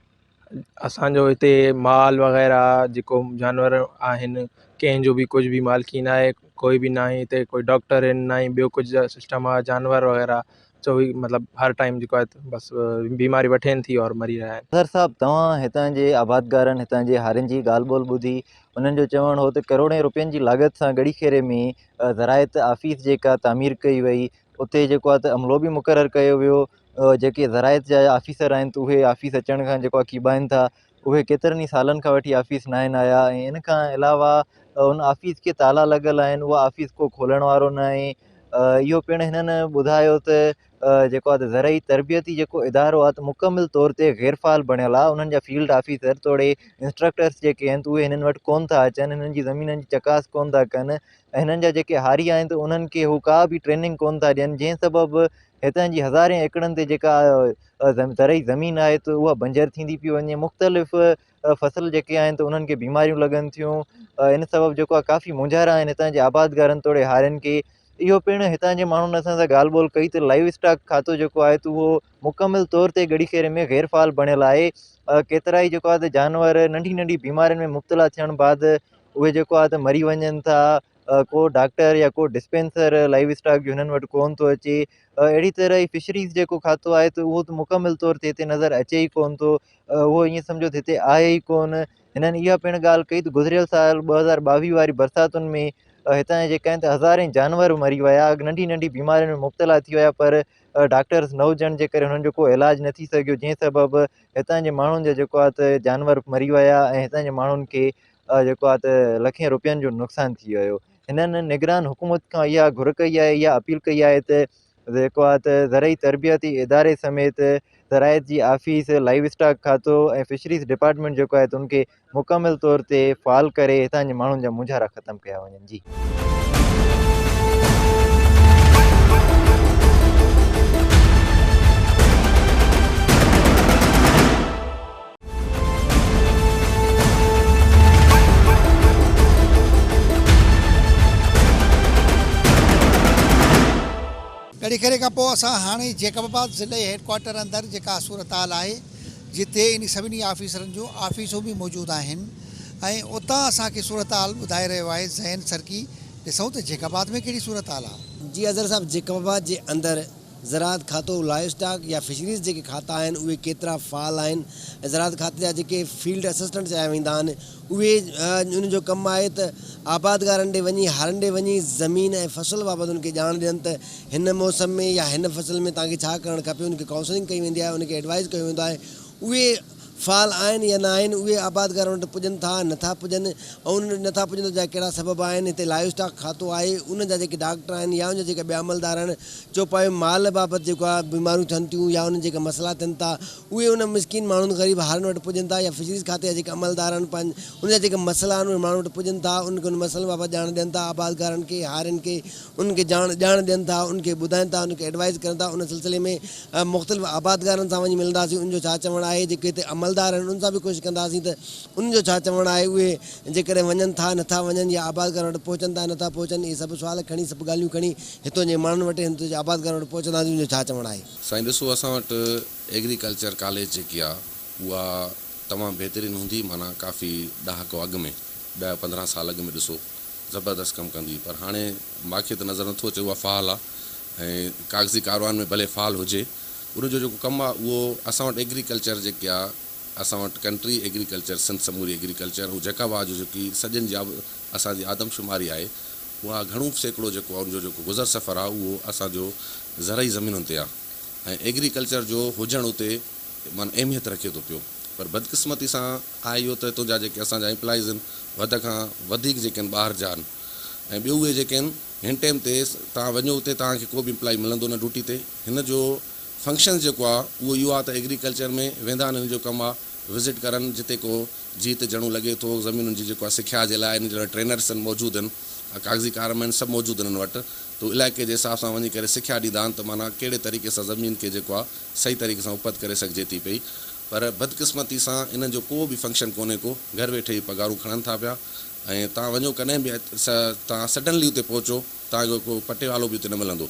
असांजो हिते माल वग़ैरह जेको जानवर आहिनि कंहिंजो बि कुझु बि मालिकी न आहे, कोई बि न आहे हिते, कोई डॉक्टर आहिनि न ई ॿियो कुझु सिस्टम आहे। जानवर वग़ैरह मतिलबु हर टाइम जेको आहे बसि बीमारी वठेनि थी और मरी रहिया आहिनि। सर साहब तव्हां हितां जे आबादगारनि हितां जे हारियुनि जी ॻाल्हि ॿोल ॿुधी, उन्हनि जो चवणु हो त करोड़े रुपयनि जी लागत सां ॻड़ी खेरे में ज़राइत ऑफिस जेका तामीर कई वई, उते जेको आहे त अमलो बि मुक़ररु कयो वियो। जेके ज़राइत जा ऑफिसर आहिनि त उहे ऑफिस अचण खां जेको आहे कीॿाइनि था, उहे केतिरनि ई सालनि खां वठी ऑफिस न आहिनि आया। ऐं इन खां अलावा उन ऑफिस खे ताला लॻल आहिनि, उहा ऑफिस को खोलण वारो न आहे। इहो पिणु हिननि ॿुधायो त जेको आहे त ज़रई तरबियती जेको इदारो आहे त मुकमिल तौर ते गैरफ़ाल बणियल आहे। उन्हनि जा फील्ड ऑफिसर तोड़े इंस्ट्रक्टर्स जेके आहिनि त उहे हिननि वटि कोन था अचनि, हिननि जी ज़मीननि जी चकास कोन था कनि ऐं हिननि जा जेके हारी आहिनि त उन्हनि खे हू का बि ट्रेनिंग कोन था ॾियनि, जंहिं सबबु हितां जी हज़ारे एकड़नि ते जेका ज़रई ज़मीन आहे त उहा बंजर थींदी पई वञे। मुख़्तलिफ़ फ़सुल जेके आहिनि त उन्हनि खे बीमारियूं लॻनि थियूं। इन सबबु जेको आहे काफ़ी मुंझारा आहिनि हितां जे आबादगारनि तोड़े हारियुनि खे। इहो पिणु हितां जे माण्हुनि असां सां ॻाल्हि ॿोल कई त लाइव स्टॉक खातो जेको आहे त उहो मुकमिल तौर ते ॻड़ीखेरे में गैरफ़ाल बणियल आहे। केतिरा ई जेको आहे त जानवर नंढी नंढी बीमारियुनि में मुब्तला थियण बाद उहे जेको आहे त मरी वञनि था। को डॉक्टर या को डिस्पेंसर लाइव स्टॉक जो हिननि वटि कोन थो अचे। अहिड़ी तरह ई फिशरीज़ जेको खातो आहे त उहो त मुकमिल तौर ते हिते नज़र अचे ई कोन थो। उहो ईअं सम्झो त हिते आहे ई कोन। हिननि इहा पिणु ॻाल्हि कई त गुज़िरियल साल 2022 वारी बरसातुनि में हितां जे जेके आहिनि त हज़ारे जानवर मरी विया, नंढी नंढी बीमारियुनि में मुब्तला थी विया, पर डॉक्टर्स न हुजण जे करे हुननि जो को इलाजु न थी सघियो, जंहिं सबबु हितां जे माण्हुनि जा जेको आहे त जानवर मरी विया ऐं हितां जे माण्हुनि खे जेको आहे त लखें रुपयनि जो नुक़सानु थी वियो। हिननि निगरान हुकूमत खां इहा घुर कई आहे, इहा अपील कई आहे त जेको आहे त ज़रई तरबियती इदारे समेत ज़रायत जी ऑफिस, लाइव स्टॉक खातो ऐं फिशरीज़ डिपार्टमेंट जेको आहे त उनखे मुकमिल तौर ते फ़ाल करे हितां जे माण्हुनि जा मुंझारा ख़तमु कया वञनि। जी ॻड़ीखेरे खां पोइ असां हाणे जैकबाबाद ज़िले हेडक्वार्टर अंदरि जेका सूरत हाल आहे, जिते इन सभिनी ऑफिसरनि जूं ऑफिसूं बि मौजूदु आहिनि ऐं उतां असांखे सूरत हाल ॿुधाए रहियो आहे ज़ैन सरकी। ॾिसूं त जैकबाबाद में कहिड़ी सूरत हाल आहे। जी अज़हर साहब, जैकबाबाद जे अंदरि ज़राअत खातो, लाइव स्टॉक या फिशरीज़ जेके खाता आहिनि उहे केतिरा फ़ाल आहिनि। ज़राअत खाते जा जेके फील्ड असिस्टेंट चया वेंदा आहिनि उहे उन जो कमु आहे त आबादगारनि ॾे वञी, हारनि ॾे वञी ज़मीन ऐं फ़सुल बाबति उनखे ॼाण ॾियनि त हिन मौसम में या हिन फ़सुल में तव्हांखे छा करणु खपे। उनखे काउंसलिंग कई वेंदी आहे, उनखे एडवाइज़ कयो वेंदो आहे। उहे फ़ाल आहिनि या न आहिनि, उहे आबादगार वटि पुॼनि था नथा पुॼनि ऐं उन नथा पुॼनि जा कहिड़ा सबबु आहिनि। हिते लाइव स्टॉक खातो आहे, उन जा जेके डॉक्टर आहिनि या उन जा जेके ॿिया अमलदार आहिनि, चौपायो माल बाबति जेको आहे बीमारियूं थियनि थियूं या उन जेका मसइला थियनि था उहे उन मिसकिन माण्हुनि ग़रीब हारनि वटि पुॼनि था, या फिशरीज़ खाते जा जेके अमलदार आहिनि उन जा जेके मसइला आहिनि उहे माण्हू वटि पुॼनि था, उनखे उन मसइलनि बाबति ॼाण ॾियनि था। आबादगारनि खे, हारियुनि खे उनखे ॼाण ॾियनि था, उनखे ॿुधाइनि था, उनखे एडवाइज़ कनि था। उन सिलसिले में मुख़्तलिफ़ आबादगारनि सां वञी मिलंदासीं, उनजो छा चवणु आहे। जेके हिते अमलदार आहिनि उन सां बि कोशिशि कंदासीं त उनजो छा चवणु आहे। उहे जेकॾहिं वञनि था नथा वञनि या आबादगार वटि पहुचनि था नथा पहुचनि, इहे सभु सुवाल खणी, सभु ॻाल्हियूं खणी हितां जे माण्हुनि वटि, हितां जे आबादगार वटि पहुचंदासीं, उनजो छा चवणु आहे। साईं ॾिसो, असां वटि एग्रीकल्चर कॉलेज जेकी आहे उहा तमामु बहितरीनु हूंदी। माना काफ़ी ॾहाको अॻु में 10-15 साल अॻु में ॾिसो ज़बरदस्त कमु कंदी, पर हाणे मूंखे त नज़र नथो अचे उहा फ़ाल आहे। ऐं कागज़ी कारवान में भले फ़ाल हुजे, उनजो जेको कमु आहे उहो असां वटि एग्रीकल्चर जेके आहे, असां वटि कंट्री एग्रीकल्चर, सिंध समूरी एग्रीकल्चर, हू जैकबाबाद जो जेकी सॼनि जी असांजी आदमशुमारी आहे, उहा घणो सैकड़ो जेको आहे उनजो जेको गुज़र सफ़र आहे उहो असांजो ज़रई ज़मीनुनि ते आहे। ऐं एग्रीकल्चर जो हुजणु उते माना अहमियत रखे थो पियो, पर बदकिस्मती सां आहे इहो त हितां जा जेके असांजा एम्प्लॉइज़ आहिनि वध खां वधीक जेके आहिनि ॿाहिरि जा आहिनि। ऐं ॿियो उहे जेके आहिनि हिन टाइम ते तव्हां वञो उते तव्हांखे को बि एम्प्लॉय मिलंदो न ड्यूटी ते। हिन जो फंक्शन जेको आहे उहो इहो आहे त एग्रीकल्चर में वेंदा आहिनि, हिन जो कमु आहे विज़िट करनि, जिते को जीत ॼणो लॻे थो ज़मीनुनि जी जेको आहे सिख्या जे लाइ इन जे लाइ ट्रेनर्स आहिनि मौजूदु आहिनि, कागज़ी कारम आहिनि, सभु मौजूदु आहिनि वटि। तो इलाइक़े जे हिसाब सां वञी करे सिख्या ॾींदा आहिनि त माना कहिड़े तरीक़े सां ज़मीन खे जेको आहे सही तरीक़े सां उपत करे सघिजे थी पई। पर बदकिस्मती सां इन्हनि जो को बि फंक्शन कोन्हे को, घर वेठे ई पघारूं खणनि था पिया। ऐं तव्हां वञो कॾहिं बि तव्हां सडनली उते पहुचो, तव्हांजो को पटे वालो बि उते न मिलंदो।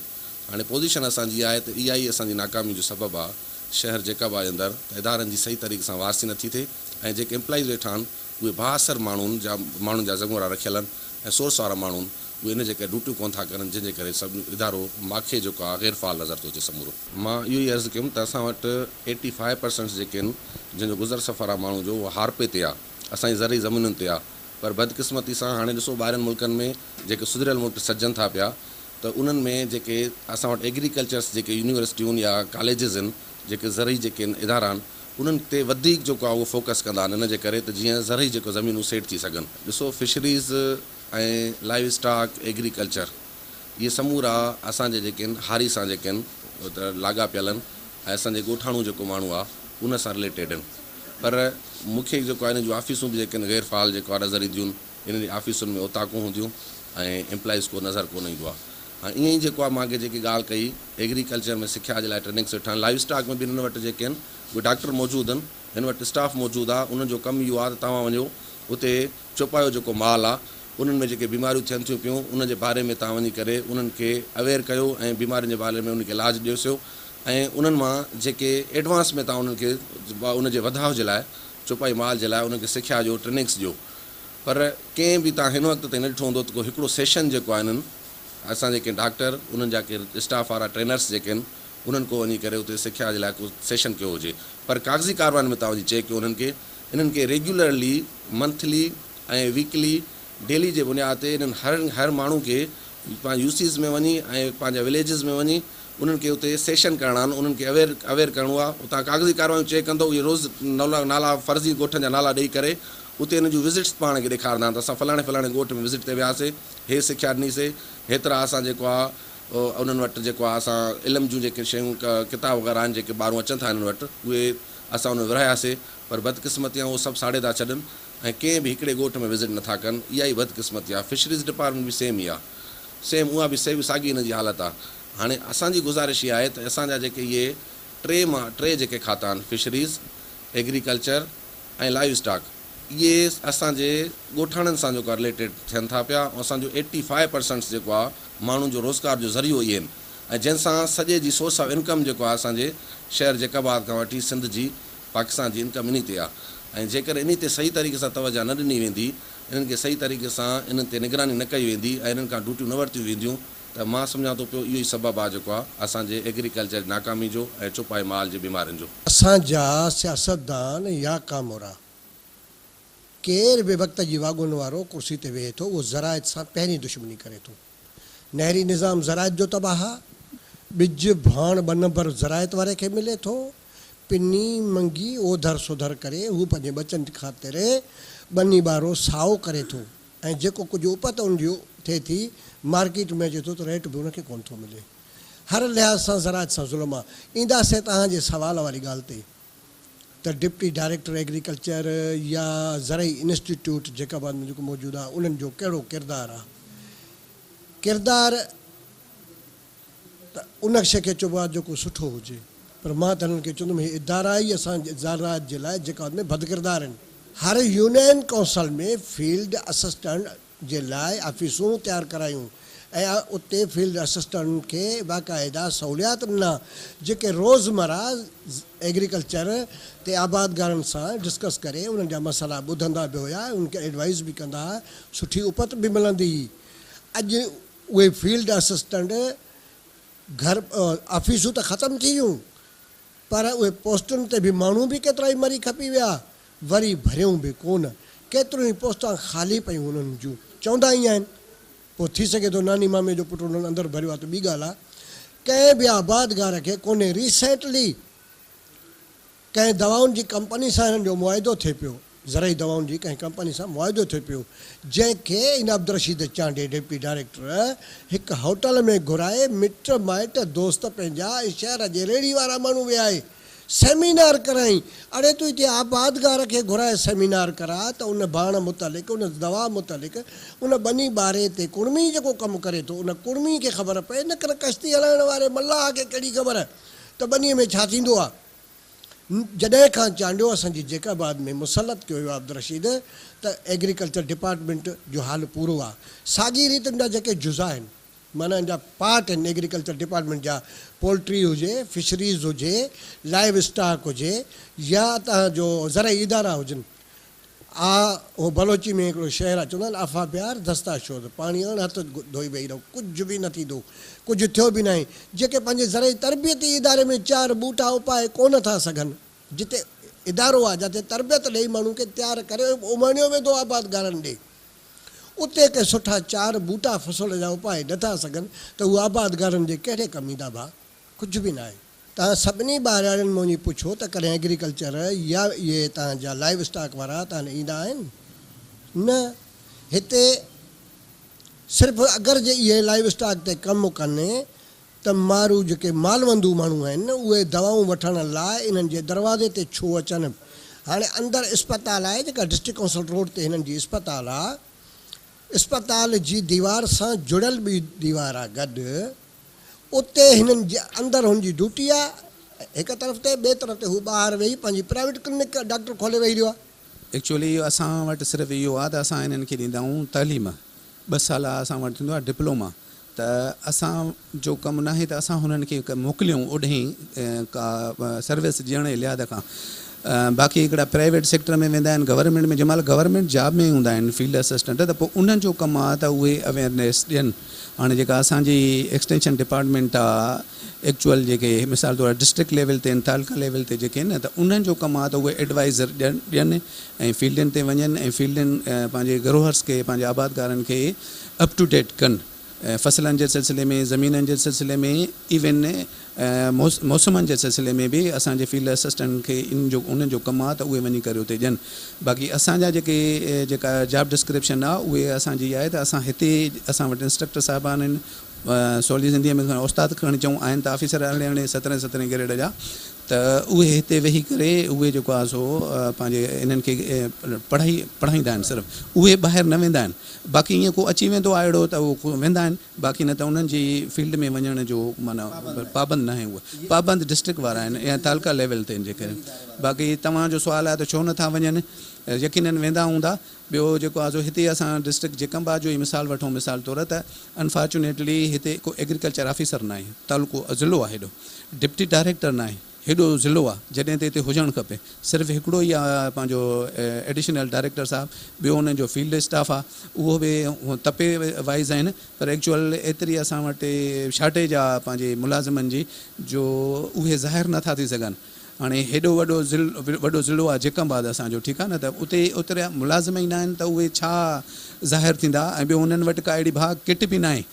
हाणे पोज़ीशन असांजी आहे त इहा ई असांजी नाकामी जो सबबु आहे शहर जैकबाबाद जे अंदरि, त इदारनि जी सही तरीक़े सां वारसी नथी थिए। ऐं जेके एम्प्लॉइज़ वेठा आहिनि उहे बाअसर माण्हुनि जा ज़मूरा रखियल आहिनि ऐं सोर्स वारा माण्हू उहे इन जे करे ड्यूटियूं कोन था करनि, जंहिंजे करे सभु इदारो मूंखे जेको आहे गैरफ़ाल नज़र थो अचे समूरो। मां इहो ई अर्ज़ु कयुमि त असां वटि 85% जेके आहिनि जंहिंजो गुज़र सफ़र आहे माण्हू जो, उहो हारपे ते आहे, असांजी ज़रई ज़मीनुनि ते आहे। पर बदकिस्मती सां हाणे ॾिसो ॿाहिरनि मुल्कनि में जेके सुधरियल मुल्क सजनि था पिया, त उन्हनि में जेके असां वटि एग्रीकल्चर्स जेके यूनिवर्सिटियूं आहिनि या कॉलेजिस आहिनि, जेके ज़रई जेके आहिनि इदारा आहिनि, उन्हनि ते वधीक जेको आहे उहो फोकस कंदा आहिनि, इन जे करे त जीअं ज़रई जेको ज़मीनूं सेट थी सघनि। ॾिसो फिशरीज़ ऐं लाइव स्टॉक एग्रीकल्चर इहे समूरा असांजे जेके आहिनि हारी सां जेके आहिनि लाॻापियल आहिनि ऐं असांजे ॻोठाणो जेको माण्हू आहे उन सां रिलेटेड आहिनि। पर मूंखे जेको आहे इन जूं ऑफ़िसूं बि जेके आहिनि गैर फ़ाल जेको आहे नज़र ईंदियूं आहिनि। इन जी ऑफ़िसुनि में उताकूं हूंदियूं ऐं एम्प्लॉइज़ को नज़र कोन ईंदो आहे। हाँ ईअं ई जेको आहे मांखे जेकी ॻाल्हि कई एग्रीकल्चर में सिख्या जे लाइ ट्रेनिंग सुठा आहिनि। लाइव स्टॉक में बि हिन वटि जेके आहिनि उहे डॉक्टर मौजूदु आहिनि, हिन वटि स्टाफ मौजूदु आहे। उन्हनि जो कमु इहो आहे त तव्हां वञो उते चौपायो जेको माल आहे उन्हनि में जेके बीमारियूं थियनि थियूं पियूं उन जे बारे में तव्हां वञी करे उन्हनि खे अवेयर कयो ऐं बीमारियुनि जे बारे में उनखे इलाजु ॾियोसो ऐं उन्हनि मां जेके एडवांस में तव्हां उन्हनि खे उन जे वधाउ जे लाइ चौपाई माल जे लाइ उनखे सिख्या ॾियो, ट्रेनिंग्स ॾियो। पर कंहिं बि तव्हां हिन वक़्तु ताईं न ॾिठो हूंदो त को हिकिड़ो सेशन जेको आहे हिननि असां जेके डॉक्टर उन्हनि जा के स्टाफ वारा ट्रेनर्स जेके आहिनि उन्हनि को वञी करे उते सिख्या जे लाइ को सेशन कयो हुजे। पर कागज़ी कारवाइन में तव्हां वञी चेक कयो इन्हनि खे रेगुलरली मंथली ऐं वीकली डेली जे बुनियाद ते इन्हनि हर माण्हू खे पंहिंजे यूसीज़ में वञी ऐं पंहिंजा विलेजिस में वञी उन्हनि खे उते सेशन करणा आहिनि, उन्हनि खे अवेयर करिणो आहे। उतां कागज़ी कारवायूं चेक कंदो, उहे रोज़ु नाला फर्ज़ी ॻोठनि जा नाला ॾेई करे उते इन जूं विज़िट्स पाण खे ॾेखारींदा आहिनि त असां फलाणे ॻोठ में विज़िट ते वियासीं, हे सिख्या ॾिनीसीं, हेतिरा असां जेको आहे उन्हनि वटि जेको आहे असां इल्म जूं जेके शयूं किताब वग़ैरह आहिनि जेके ॿारूं अचनि था हिननि वटि उहे असां उन विरहायासीं। पर बदकिस्मती आहे उहो सभु साड़े था छॾनि ऐं कंहिं बि हिकिड़े ॻोठ में विज़िट नथा कनि। इहा ई बदकिस्मती आहे। फिशरीज़ डिपार्टमेंट बि सेम ई आहे, सेम उहा बि साॻी हिन जी हालति आहे। हाणे असांजी गुज़ारिश इहा आहे त असांजा जेके इहे टे जेके खाता आहिनि फिशरीज़, एग्रीकल्चर ऐं लाइव स्टॉक, इहे असांजे ॻोठाणनि सां जेको आहे रिलेटेड थियनि था पिया ऐं असांजो 85% जेको आहे माण्हुनि जो रोज़गार जो ज़रियो इहे आहिनि ऐं जंहिंसां सॼे जी सोर्स ऑफ इनकम जेको आहे असांजे शहर जैकाबाद खां वठी सिंध जी पाकिस्तान जी इनकम इन ते आहे। ऐं जेकर इन ते सही तरीक़े सां तवजा न ॾिनी वेंदी, इन्हनि खे सही तरीक़े सां इन्हनि ते निगरानी न कई वेंदी ऐं इन्हनि खां ड्यूटियूं न वरितियूं वेंदियूं त मां सम्झां थो पियो इहो ई सबबु आहे जेको आहे असांजे एग्रीकल्चर जी नाकामी जो ऐं चौपाई माल जी बीमारियुनि जो। असांजा सियासतदान या कामोरा केर बि वक़्त जी वागुन वारो कुर्सी ते वेहे थो, उहो ज़राइत सां पहिरीं दुश्मनी करे थो। नहरी निज़ाम ज़राइत जो तबाह, ॿिज भाण ॿ नंबर ज़राइत वारे खे मिले थो, पिनी मंगी ओधर सुधर करे हू पंहिंजे बचनि ख़ातिर ॿनी ॿारो साओ करे थो ऐं जेको कुझु उपत उनजो थिए थी मार्केट में अचे थो त रेट बि उनखे कोन थो मिले। हर लिहाज़ सां ज़राइत सां ज़ुल्म आहे। ईंदासीं तव्हांजे सवाल वारी ॻाल्हि ते त डिप्टी डायरेक्टर एग्रीकल्चर या ज़रई इंस्टीट्यूट जैकाबाद में जेको मौजूदु आहे उन्हनि जो कहिड़ो किरदारु आहे। किरदारु त उन शइ खे चइबो आहे जेको सुठो हुजे, पर मां त हिननि खे चवंदुमि हीअ इदारा ई असांजे ज़राइत जे लाइ जैकाबाद में बदकिरदार आहिनि। हर यूनियन काउंसिल में फील्ड असिस्टेंट जे लाइ ऑफिसूं तयारु करायूं ऐं उते फील्ड असिस्टेंट खे बाक़ाइदा सहूलियात ॾिना जेके रोज़मर्रा एग्रीकल्चर ते आबादगारनि सां डिस्कस करे उन्हनि जा मसाला ॿुधंदा बि हुआ, उनखे एडवाइस बि कंदा हुआ, सुठी उपत बि मिलंदी हुई। अॼु उहे फील्ड असिस्टेंट घर ऑफिसूं त ख़तमु थी वियूं पर उहे पोस्टुनि ते बि माण्हू बि केतिरा ई मरी खपी विया, वरी भरियूं बि कोन। केतिरियूं ई पोस्टां ख़ाली पियूं उन्हनि जूं, चवंदा ई आहिनि। पोइ थी सघे थो नानी मामे जो पुटु उन्हनि अंदरि भरियो आहे त ॿी ॻाल्हि आहे। कंहिं बि आबादगार खे कोन्हे। रिसेंटली कंहिं दवाउनि जी कंपनी सां हिननि जो मुआदो थिए पियो, ज़रई दवाउनि जी कंहिं कंपनी सां मुआदो थिए पियो, जंहिंखे इन अब्दुलरशीद चांडे डिप्टी डायरेक्टर हिकु होटल में घुराए मिट माइट दोस्त पंहिंजा शहर जे रेड़ी वारा माण्हू वियाए सेमिनार कराई। अड़े तूं हिते आबादगार खे घुराए सेमिनार करा त उन भाण मुतालिक़, उन दवा मुतालिक़, उन ॿनी ॿारे ते कुड़मी जेको कमु करे थो उन कुड़मी खे ख़बर पए, न कर कश्ती हलाइण वारे मल्लाह खे कहिड़ी ख़बर त ॿनीअ में छा थींदो आहे। जॾहिं खां चांडियो असांजी जैकाबाद में मुसलत कयो वियो आहे अब्दुलरशीद त एग्रीकल्चर डिपार्टमेंट जो हाल पूरो आहे। साॻी रीति जा जेके जुज़ा आहिनि माना इन जा पार्ट आहिनि एग्रीकल्चर डिपार्टमेंट जा, पोल्ट्री हुजे, फिशरीज़ हुजे, लाइव स्टॉक हुजे या तव्हांजो ज़रई इदारा हुजनि। उहो बलोची में हिकिड़ो शहर आहे, चवंदा आहिनि आफ़ा प्यार दस्ता शोध, पाणी आण हथ धोई वेही रहो, कुझु बि न थींदो, कुझु थियो बि न आहे। जेके पंहिंजे ज़रई तरबियती इदारे में 4 ॿूटा उपाए कोन था सघनि, जिते इदारो आहे जिते तरबियत ॾेई माण्हू खे तयारु करे उमाणियो वेंदो आबादगारनि ॾे, उते के सुठा 4 ॿूटा फसल जा उपाए नथा सघनि त उहे आबादगारनि जे कहिड़े कमु ईंदा भाउ? कुझु बि न आहे। तव्हां सभिनी ॿारनि में वञी पुछो त कॾहिं एग्रीकल्चर या इहे तव्हांजा लाइव स्टॉक वारा तव्हां ईंदा आहिनि? न। हिते सिर्फ़ु अगरि जे इहे लाइव स्टॉक ते कमु कनि त माण्हू जेके मालवंदू माण्हू आहिनि उहे दवाऊं वठण लाइ इन्हनि जे दरवाज़े ते छो अचनि। हाणे अंदरि इस्पताल आहे जेका डिस्ट्रिक्ट काउंसिल रोड ते हिननि जी इस्पताल आहे, इस्पताल जी दीवार सां जुड़ियल ॿी दीवार आहे गॾु, उते हिननि जे अंदरि हुनजी ड्यूटी आहे हिकु तरफ़ ते, ॿिए तरफ़ ते हू ॿाहिरि वेही पंहिंजी प्राइवेट क्लिनिक डॉक्टर खोले वेही रहियो आहे। एक्चुअली असां वटि सिर्फ़ु इहो आहे त असां हिननि खे ॾींदा आहियूं तालीम, 2 साल असां वटि थींदो आहे डिप्लोमा, त असां जो कमु न आहे त असां हुननि खे मोकिलियूं ओॾे का सर्विस ॾियण जे लिहाज़ खां। बाक़ी हिकिड़ा प्राइवेट सेक्टर में वेंदा आहिनि, गवर्नमेंट में, जंहिं महिल गवर्नमेंट जॉब में हूंदा आहिनि फील्ड असिस्टेंट, त पोइ उन्हनि जो कमु आहे त उहे अवेयरनेस ॾियनि। हाणे जेका असांजी एक्सटेंशन डिपार्टमेंट आहे एक्चुअल जेके मिसाल तौरु डिस्ट्रिक्ट लेवल ते तालुका लेवल ते जेके आहिनि न, त उन्हनि जो कमु आहे त उहे एडवाइज़र ॾियनि ऐं फील्डनि ते वञनि ऐं फील्डनि पंहिंजे ग्रोहर्स खे, पंहिंजे आबादकारनि खे अप टू डेट कनि फसलनि जे सिलसिले में, ज़मीननि जे सिलसिले में, इवन मौसमनि जे सिलसिले में बि असांजे फील्ड असिस्टेंट खे उन्हनि जो कमु आहे त उहे वञी करे उते ॾियनि। बाक़ी असांजा जेका जॉब डिस्क्रिप्शन आहे उहे असांजी आहे त असां हिते असां वटि इंस्ट्रक्टर साहिबान आहिनि, सवली सिंधीअ में उस्ताद खणी चऊं आहिनि त ऑफिसर अरिड़हें 17 ग्रेड जा, त उहे हिते वेही करे उहे जेको आहे सो पंहिंजे इन्हनि खे पढ़ाईंदा आहिनि। सिर्फ़ु उहे ॿाहिरि न वेंदा आहिनि, बाक़ी ईअं को अची वेंदो आहे अहिड़ो त उहो वेंदा आहिनि, बाक़ी न त उन्हनि जी फील्ड में वञण जो माना पाबंद न आहे। उहे पाबंद डिस्ट्रिक्ट वारा आहिनि या तालुका लेवल ते जेके। बाक़ी तव्हांजो सुवालु आहे त छो नथा वञनि, यकीननि वेंदा हूंदा। ॿियो जेको आहे सो हिते असां डिस्ट्रिक्ट जेकंबा जो ई मिसाल वठूं, मिसाल तौरु त अनफॉर्चुनेटली हिते को एग्रीकल्चर ऑफिसर न आहे, तालुको ज़िलो आहे हेॾो, डिप्टी डायरेक्टर न आहे, हेॾो ज़िलो आहे जॾहिं त हिते हुजणु खपे। सिर्फ़ु हिकिड़ो ई आहे पंहिंजो एडिशनल डायरेक्टर साहिबु, ॿियो हुननि जो फील्ड स्टाफ आहे, उहो बि तपे वाइज़ आहिनि, पर एक्चुअल एतिरी असां वटि शार्टेज आहे पंहिंजे मुलाज़िमनि जी जो उहे ज़ाहिर नथा थी सघनि। हाणे हेॾो वॾो ज़िलो आहे जेकंबाद असांजो, ठीकु आहे न, त उते ओतिरा मुलाज़िम ई न आहिनि त उहे छा ज़ाहिर थींदा। ऐं ॿियो हुननि वटि का अहिड़ी भाग किट बि न आहे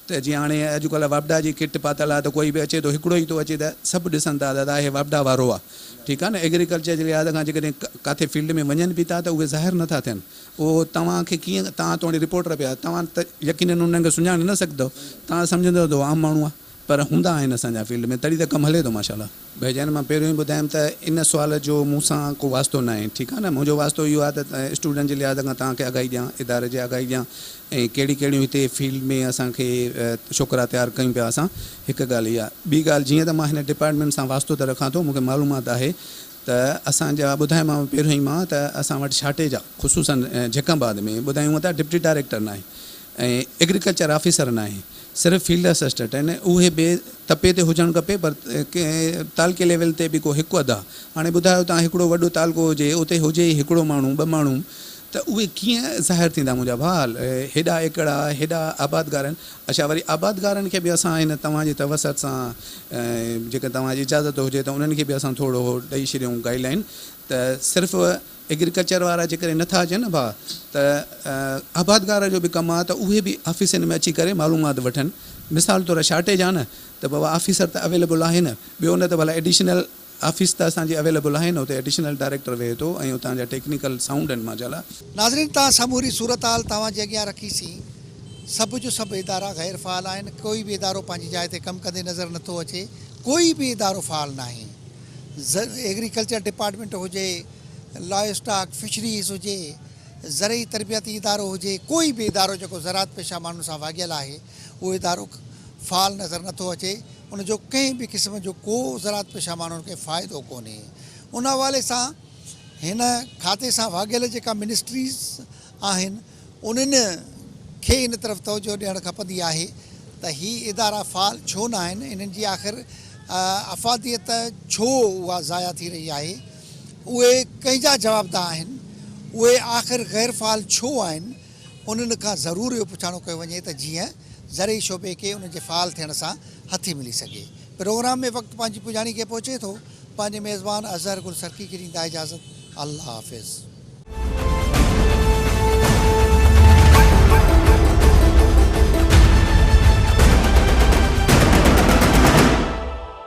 त जीअं हाणे अॼुकल्ह वापडा जी किट पातल आहे त कोई बि अचे थो, हिकिड़ो ई थो अचे त सभु ॾिसनि था दादा हे वापडा वारो आहे, ठीकु आहे न। एग्रीकल्चर जे लिहाज़ खां जेकॾहिं किथे फील्ड में वञनि बि था त उहे ज़ाहिर नथा थियनि। उहो तव्हांखे कीअं, तव्हां तोड़ी रिपोर्टर पिया, तव्हां त यकीननि उन्हनि खे सुञाणे न सघंदव, तव्हां सम्झंदव त आम माण्हू आहे, पर हूंदा आहिनि असांजा फील्ड में, तॾहिं त कमु हले थो माशाल्लाह। भई जन मां पहिरियों ई ॿुधायमि त इन सुवाल जो मूंसां को वास्तो न आहे, ठीकु आहे न। मुंहिंजो वास्तो इहो आहे त स्टूडेंट जे लिहाज़ खां तव्हांखे आगाही ॾियां, इदारे जे आगाही ॾियां ऐं कहिड़ियूं हिते फील्ड में असांखे छोकिरा तयारु कयूं पिया असां। हिकु ॻाल्हि इहा, ॿी ॻाल्हि जीअं त मां हिन डिपार्टमेंट सां वास्तो त रखां थो, मूंखे मालूमात आहे त असांजा ॿुधायोमांव पहिरियों ई मां त असां वटि शार्टेज आहे, ख़ुशूसन जेकंबाद में ॿुधायूं था डिप्टी डायरेक्टर न आहे ऐं एग्रीकल्चर ऑफिसर न आहे, सिर्फ़ु फील्ड असिस्टेंट आहिनि। उहे बि तपे ते हुजणु खपे, पर तालुके लेवल ते बि को हिकु अधु आहे। हाणे ॿुधायो तव्हां हिकिड़ो वॾो तालुको हुजे, उते हुजे हिकिड़ो माण्हू 2 माण्हू, त उहे कीअं ज़ाहिर थींदा मुंहिंजा भाउ। हेॾा एकड़ा, हेॾा आबादगार आहिनि। अच्छा, वरी आबादगारनि खे बि असां हिन तव्हांजे तवसत सां जेका तव्हांजी इजाज़त हुजे त उन्हनि खे बि असां थोरो ॾेई छॾियूं गाइडलाइन, त सिर्फ़ु एग्रीकल्चर वारा जेकॾहिं नथा अचनि न भाउ, त आबादगार जो बि कमु आहे त उहे बि ऑफिसनि में अची करे मालूमात वठनि। मिसाल तौरु शार्टेज आहे न, त बाबा ऑफिसर त अवेलेबल आहे न, ॿियो न त भला एडिशनल ऑफिस त असांजी अवेलेबल आहे न, उते एडिशनल डायरेक्टर वेहे थो ऐं उतां जा टेक्निकल साउंड आहिनि माशाल्लाह। नाज़रीन, तव्हां समूरी सूरत हाल तव्हांजे अॻियां रखीसीं। सभु जो सभु इदारा गैर फ़ाल आहिनि, कोई बि इदारो पंहिंजी जाइ ते कमु कंदे नज़र नथो अचे, कोई बि इदारो फ़ाल न आहे। एग्रीकल्चर डिपार्टमेंट हुजे, लाइव स्टॉक फिशरीज़ हुजे, ज़रई तरबियती इदारो हुजे, कोई बि इदारो जेको ज़रात पेशा माण्हुनि सां वाॻियल आहे, उहो इदारो फ़ाल नज़र नथो अचे। उनजो कंहिं बि क़िस्म जो को ज़रात पेशा माण्हुनि खे फ़ाइदो कोन्हे। उन हवाले सां हिन खाते सां वाॻियल जेका मिनिस्ट्रीज़ आहिनि उन्हनि खे इन तरफ़ तवजो ॾियणु खपंदी आहे त हीअ इदारा फ़ाल छो न आहिनि, इन्हनि जी आख़िर अफ़ादियत छो उहा ज़ाया थी रही आहे, उहे कंहिंजा जवाबदार आहिनि, उहे आख़िर गैर फ़ाल छो आहिनि। उन्हनि खां ज़रूरु इहो पुछाणो कयो वञे त जीअं ज़रई शोबे खे उन जे फ़ाल थियण सां हथी मिली सघे। प्रोग्राम में वक़्तु पंहिंजी पुॼाणी खे पहुचे थो। पंहिंजे मेज़बान अज़हर गुल सरकी खे ॾींदा इजाज़त। अल्लाह हाफ़िज़।